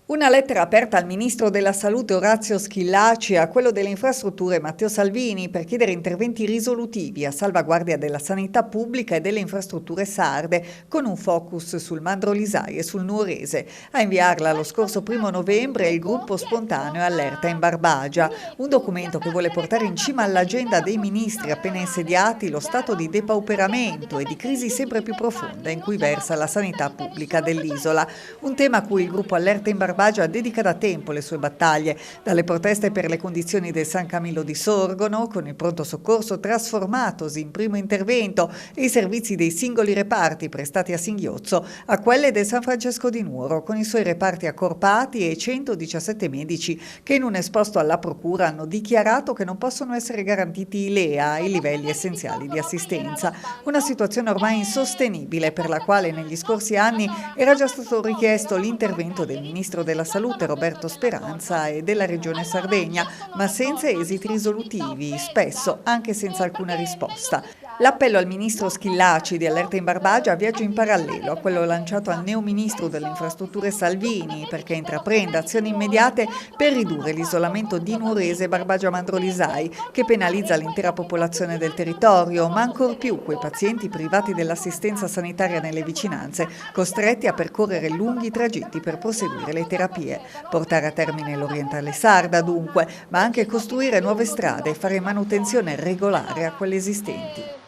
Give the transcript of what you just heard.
Una lettera aperta al ministro della Salute Orazio Schillaci e a quello delle Infrastrutture Matteo Salvini per chiedere interventi risolutivi a salvaguardia della sanità pubblica e delle infrastrutture sarde, con un focus sul Mandrolisai e sul Nuorese. A inviarla lo scorso 1° novembre il gruppo spontaneo Allerta in Barbagia, un documento che vuole portare in cima all'agenda dei ministri appena insediati lo stato di depauperamento e di crisi sempre più profonda in cui versa la sanità pubblica dell'isola. Un tema a cui il gruppo Allerta in Barbagia dedica da tempo le sue battaglie, dalle proteste per le condizioni del San Camillo di Sorgono, con il pronto soccorso trasformatosi in primo intervento e i servizi dei singoli reparti prestati a singhiozzo, a quelle del San Francesco di Nuoro, con i suoi reparti accorpati e 117 medici che in un esposto alla procura hanno dichiarato che non possono essere garantiti i LEA, i livelli essenziali di assistenza. Una situazione ormai insostenibile per la quale negli scorsi anni era già stato richiesto l'intervento del ministro della Salute Roberto Speranza e della Regione Sardegna, ma senza esiti risolutivi, spesso anche senza alcuna risposta. L'appello al ministro Schillaci di Allerta in Barbagia viaggia in parallelo a quello lanciato al neoministro delle Infrastrutture Salvini perché intraprenda azioni immediate per ridurre l'isolamento di Nuorese e Barbagia Mandrolisai, che penalizza l'intera popolazione del territorio, ma ancor più quei pazienti privati dell'assistenza sanitaria nelle vicinanze, costretti a percorrere lunghi tragitti per proseguire le terapie. Portare a termine l'orientale sarda dunque, ma anche costruire nuove strade e fare manutenzione regolare a quelle esistenti.